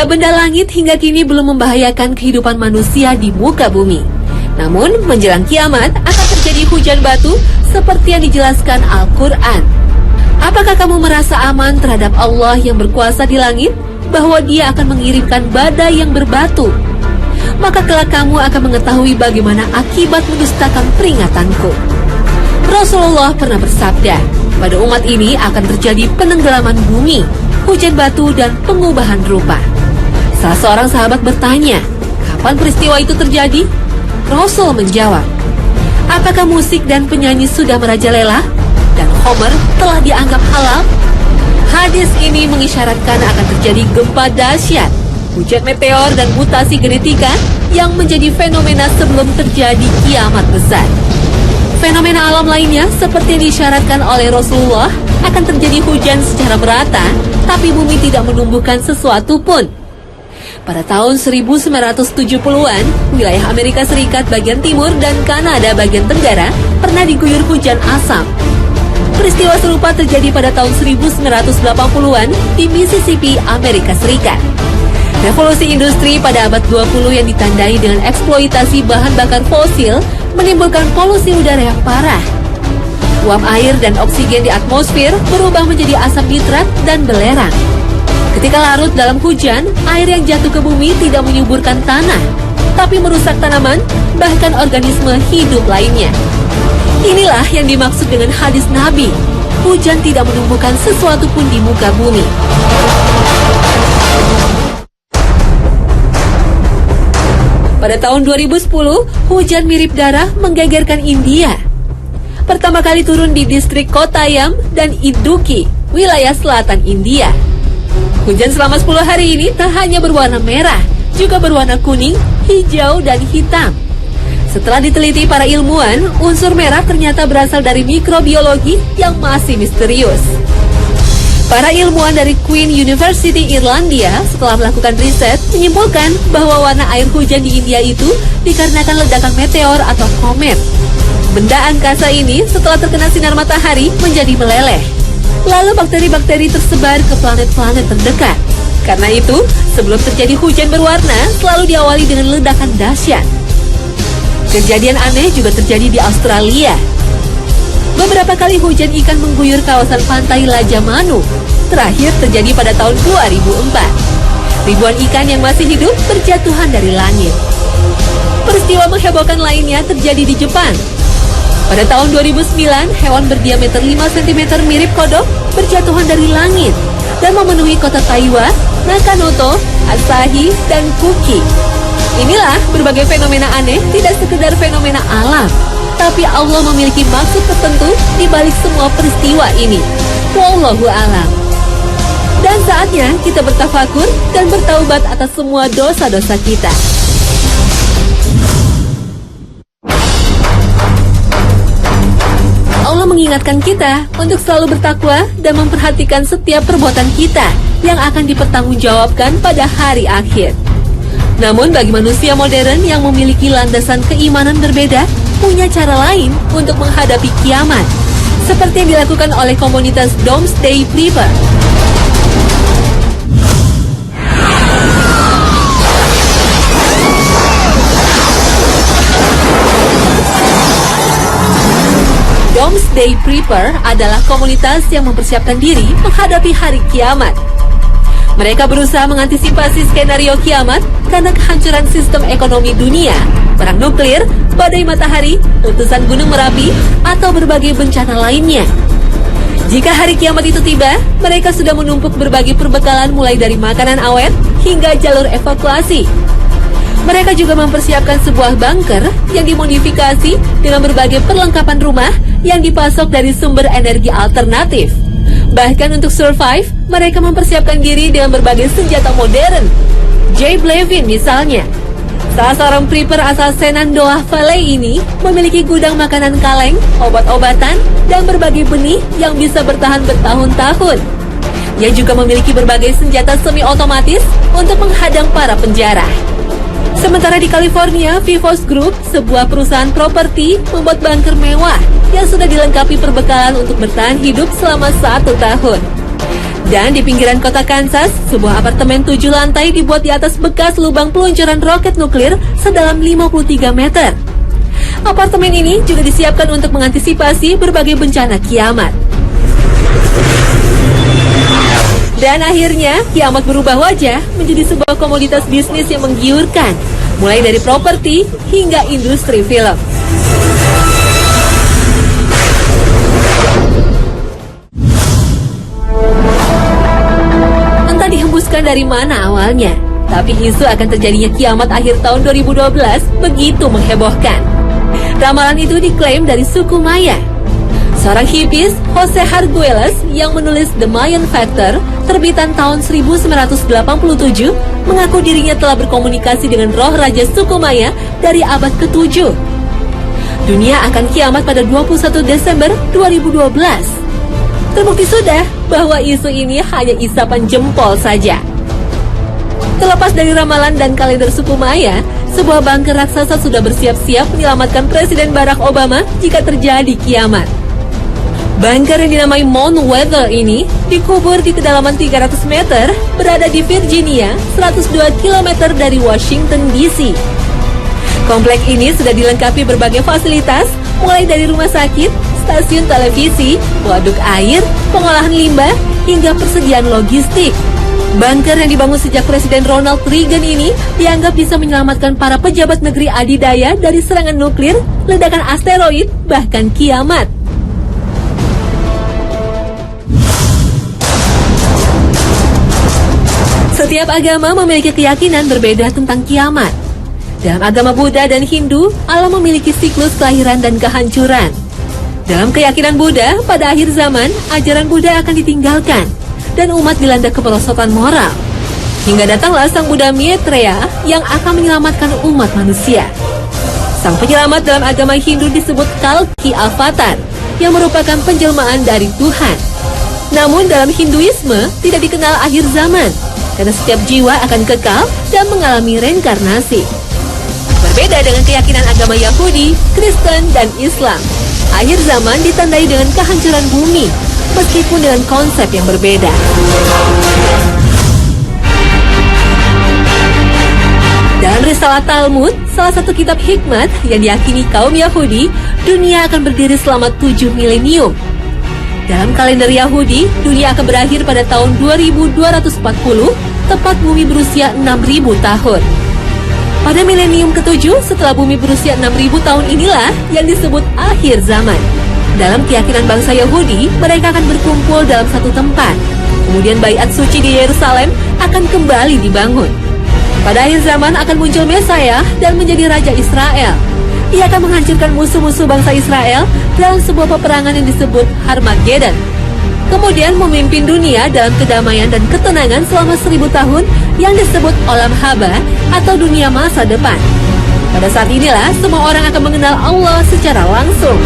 Benda-benda langit hingga kini belum membahayakan kehidupan manusia di muka bumi. Namun, menjelang kiamat akan terjadi hujan batu seperti yang dijelaskan Al-Quran. Apakah kamu merasa aman terhadap Allah yang berkuasa di langit, bahwa Dia akan mengirimkan badai yang berbatu? Maka kelak kamu akan mengetahui bagaimana akibat mendustakan peringatanku. Rasulullah pernah bersabda, pada umat ini akan terjadi penenggelaman bumi, hujan batu, dan pengubahan rupa. Salah seorang sahabat bertanya, kapan peristiwa itu terjadi? Rasul menjawab, apakah musik dan penyanyi sudah merajalela? Dan Homer telah dianggap halal? Hadis ini mengisyaratkan akan terjadi gempa dahsyat, hujan meteor, dan mutasi genetika yang menjadi fenomena sebelum terjadi kiamat besar. Fenomena alam lainnya seperti yang disyaratkan oleh Rasulullah akan terjadi hujan secara merata, tapi bumi tidak menumbuhkan sesuatu pun. Pada tahun 1970-an, wilayah Amerika Serikat bagian timur dan Kanada bagian tenggara pernah diguyur hujan asam. Peristiwa serupa terjadi pada tahun 1980-an di Mississippi, Amerika Serikat. Revolusi industri pada abad 20 yang ditandai dengan eksploitasi bahan bakar fosil menimbulkan polusi udara yang parah. Uap air dan oksigen di atmosfer berubah menjadi asam nitrat dan belerang. Ketika larut dalam hujan, air yang jatuh ke bumi tidak menyuburkan tanah, tapi merusak tanaman, bahkan organisme hidup lainnya. Inilah yang dimaksud dengan hadis Nabi, hujan tidak menumbuhkan sesuatu pun di muka bumi. Pada tahun 2010, hujan mirip darah menggegerkan India. Pertama kali turun di distrik Kottayam dan Idukki, wilayah selatan India. Hujan selama 10 hari ini tak hanya berwarna merah, juga berwarna kuning, hijau, dan hitam. Setelah diteliti para ilmuwan, unsur merah ternyata berasal dari mikrobiologi yang masih misterius. Para ilmuwan dari Queen University Irlandia setelah melakukan riset menyimpulkan bahwa warna air hujan di India itu dikarenakan ledakan meteor atau komet. Benda angkasa ini setelah terkena sinar matahari menjadi meleleh. Lalu bakteri-bakteri tersebar ke planet-planet terdekat. Karena itu, sebelum terjadi hujan berwarna, selalu diawali dengan ledakan dahsyat. Kejadian aneh juga terjadi di Australia. Beberapa kali hujan ikan mengguyur kawasan pantai Lajamanu. Terakhir terjadi pada tahun 2004. Ribuan ikan yang masih hidup berjatuhan dari langit. Peristiwa menghebohkan lainnya terjadi di Jepang. Pada tahun 2009, hewan berdiameter 5 cm mirip kodok berjatuhan dari langit dan memenuhi kota Taiwa, Nakanoto, Asahi, dan Kuki. Inilah berbagai fenomena aneh, tidak sekedar fenomena alam, tapi Allah memiliki maksud tertentu di balik semua peristiwa ini. Wallahu a'lam. Dan saatnya kita bertafakur dan bertaubat atas semua dosa-dosa kita. Allah mengingatkan kita untuk selalu bertakwa dan memperhatikan setiap perbuatan kita yang akan dipertanggungjawabkan pada hari akhir. Namun bagi manusia modern yang memiliki landasan keimanan berbeda, punya cara lain untuk menghadapi kiamat, seperti yang dilakukan oleh komunitas Doomsday Prepper. Doomsday Prepper adalah komunitas yang mempersiapkan diri menghadapi hari kiamat. Mereka berusaha mengantisipasi skenario kiamat karena kehancuran sistem ekonomi dunia, perang nuklir, badai matahari, letusan gunung Merapi, atau berbagai bencana lainnya. Jika hari kiamat itu tiba, mereka sudah menumpuk berbagai perbekalan mulai dari makanan awet hingga jalur evakuasi. Mereka juga mempersiapkan sebuah bunker yang dimodifikasi dengan berbagai perlengkapan rumah yang dipasok dari sumber energi alternatif. Bahkan untuk survive, mereka mempersiapkan diri dengan berbagai senjata modern. Jay Blevin misalnya, salah seorang prepper asal Shenandoah Valley ini memiliki gudang makanan kaleng, obat-obatan, dan berbagai benih yang bisa bertahan bertahun-tahun. Ia juga memiliki berbagai senjata semi-otomatis untuk menghadang para penjara. Sementara di California, Vivos Group, sebuah perusahaan properti, membuat bunker mewah yang sudah dilengkapi perbekalan untuk bertahan hidup selama 1 tahun. Dan di pinggiran kota Kansas, sebuah apartemen 7 lantai dibuat di atas bekas lubang peluncuran roket nuklir sedalam 53 meter. Apartemen ini juga disiapkan untuk mengantisipasi berbagai bencana kiamat. Dan akhirnya, kiamat berubah wajah menjadi sebuah komoditas bisnis yang menggiurkan, mulai dari properti hingga industri film. Entah dihembuskan dari mana awalnya, tapi isu akan terjadinya kiamat akhir tahun 2012 begitu menghebohkan. Ramalan itu diklaim dari suku Maya. Seorang hipis, Jose Arguelles, yang menulis The Mayan Factor, terbitan tahun 1987, mengaku dirinya telah berkomunikasi dengan roh raja suku Maya dari abad ke-7. Dunia akan kiamat pada 21 Desember 2012. Terbukti sudah bahwa isu ini hanya isapan jempol saja. Terlepas dari ramalan dan kalender suku Maya, sebuah bunker raksasa sudah bersiap-siap menyelamatkan Presiden Barack Obama jika terjadi kiamat. Bunker yang dinamai Mount Weather ini dikubur di kedalaman 300 meter, berada di Virginia, 102 km dari Washington DC. Komplek ini sudah dilengkapi berbagai fasilitas, mulai dari rumah sakit, stasiun televisi, waduk air, pengolahan limbah, hingga persediaan logistik. Bunker yang dibangun sejak Presiden Ronald Reagan ini dianggap bisa menyelamatkan para pejabat negeri adidaya dari serangan nuklir, ledakan asteroid, bahkan kiamat. Setiap agama memiliki keyakinan berbeda tentang kiamat. Dalam agama Buddha dan Hindu, alam memiliki siklus kelahiran dan kehancuran. Dalam keyakinan Buddha, pada akhir zaman, ajaran Buddha akan ditinggalkan, dan umat dilanda kemerosotan moral. Hingga datanglah Sang Buddha Maitreya yang akan menyelamatkan umat manusia. Sang penyelamat dalam agama Hindu disebut Kalki Avatar, yang merupakan penjelmaan dari Tuhan. Namun dalam Hinduisme tidak dikenal akhir zaman, karena setiap jiwa akan kekal dan mengalami reinkarnasi. Berbeda dengan keyakinan agama Yahudi, Kristen, dan Islam, akhir zaman ditandai dengan kehancuran bumi, meskipun dengan konsep yang berbeda. Dalam Risalah Talmud, salah satu kitab hikmat yang diyakini kaum Yahudi, dunia akan berdiri selama 7 milenium. Dalam kalender Yahudi, dunia akan berakhir pada tahun 2240, tepat bumi berusia 6000 tahun. Pada milenium ke-7, setelah bumi berusia 6000 tahun inilah yang disebut akhir zaman. Dalam keyakinan bangsa Yahudi, mereka akan berkumpul dalam satu tempat. Kemudian Baiat Suci di Yerusalem akan kembali dibangun. Pada akhir zaman akan muncul Mesaya dan menjadi Raja Israel. Ia akan menghancurkan musuh-musuh bangsa Israel dalam sebuah peperangan yang disebut Harmageddon. Kemudian memimpin dunia dalam kedamaian dan ketenangan selama 1000 tahun yang disebut Olam Haba atau dunia masa depan. Pada saat inilah semua orang akan mengenal Allah secara langsung.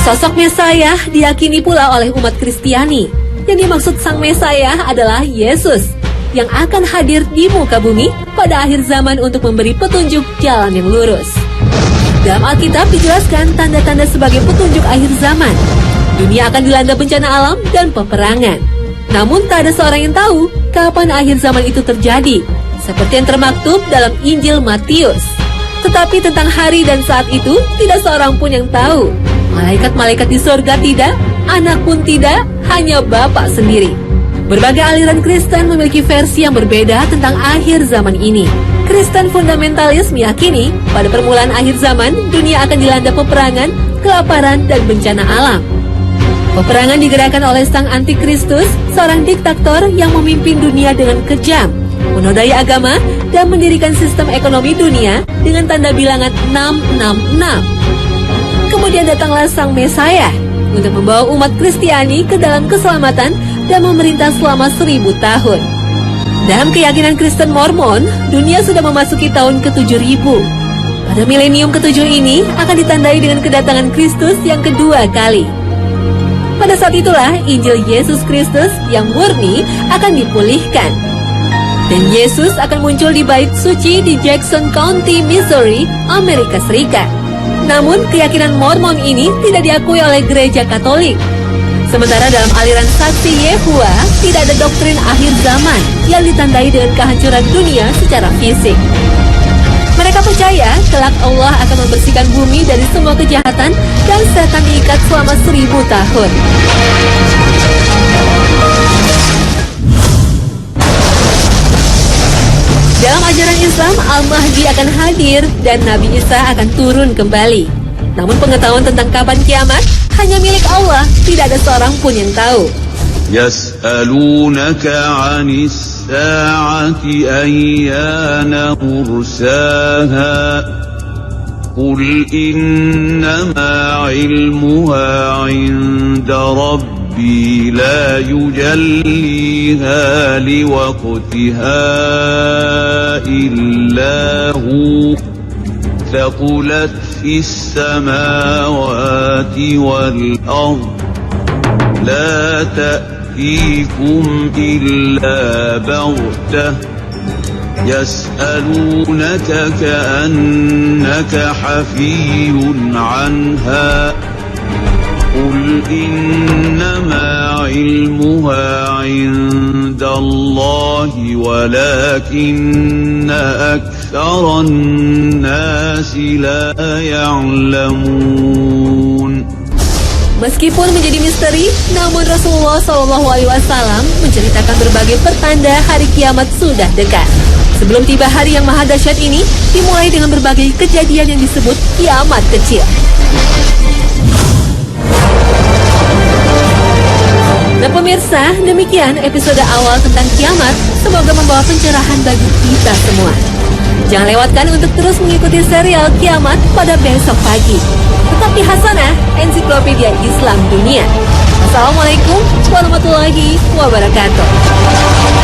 Sosok Mesaya diyakini pula oleh umat Kristiani. Yang dimaksud Sang Mesaya adalah Yesus, yang akan hadir di muka bumi pada akhir zaman untuk memberi petunjuk jalan yang lurus. Dalam Alkitab dijelaskan tanda-tanda sebagai petunjuk akhir zaman. Dunia akan dilanda bencana alam dan peperangan. Namun tak ada seorang yang tahu kapan akhir zaman itu terjadi, seperti yang termaktub dalam Injil Matius. Tetapi tentang hari dan saat itu tidak seorang pun yang tahu. Malaikat-malaikat di surga tidak, anak pun tidak, hanya Bapa sendiri. Berbagai aliran Kristen memiliki versi yang berbeda tentang akhir zaman ini. Kristen fundamentalis meyakini pada permulaan akhir zaman dunia akan dilanda peperangan, kelaparan, dan bencana alam. Peperangan digerakkan oleh Sang Antikristus, seorang diktator yang memimpin dunia dengan kejam, menodai agama, dan mendirikan sistem ekonomi dunia dengan tanda bilangan 666. Kemudian datanglah Sang Mesaya untuk membawa umat Kristiani ke dalam keselamatan dan memerintah selama 1000 tahun. Dalam keyakinan Kristen Mormon, dunia sudah memasuki tahun ke-7000. Pada milenium ke-7 ini akan ditandai dengan kedatangan Kristus yang kedua kali. Pada saat itulah Injil Yesus Kristus yang murni akan dipulihkan. Dan Yesus akan muncul di bait suci di Jackson County, Missouri, Amerika Serikat. Namun, keyakinan Mormon ini tidak diakui oleh gereja Katolik. Sementara dalam aliran saksi Yehua, tidak ada doktrin akhir zaman yang ditandai dengan kehancuran dunia secara fisik. Mereka percaya kelak Allah akan membersihkan bumi dari semua kejahatan dan setan diikat selama 1000 tahun. Dalam ajaran Islam, Al-Mahdi akan hadir dan Nabi Isa akan turun kembali. Namun pengetahuan tentang kapan kiamat hanya milik Allah, tidak ada seorang pun yang tahu. Yas'alunaka 'anis sa'ati ayyana mursaha Qul innama 'ilmuha 'inda Rabbi la yujalliha liwaqtiha illa hu ثقلت في السماوات والأرض لا تأتيكم إلا بغتة يسألونك كأنك حفي عنها قل إنما علمها عند الله ولكن أكثر الناس لا يعلمون. Meskipun menjadi misteri, namun Rasulullah SAW menceritakan berbagai pertanda hari kiamat sudah dekat. Sebelum tiba hari yang maha dahsyat ini, dimulai dengan berbagai kejadian yang disebut kiamat kecil. Nah pemirsa, demikian episode awal tentang kiamat. Semoga membawa pencerahan bagi kita semua. Jangan lewatkan untuk terus mengikuti serial Kiamat pada besok pagi. Tetap di Hasanah, Ensiklopedia Islam Dunia. Assalamualaikum warahmatullahi wabarakatuh.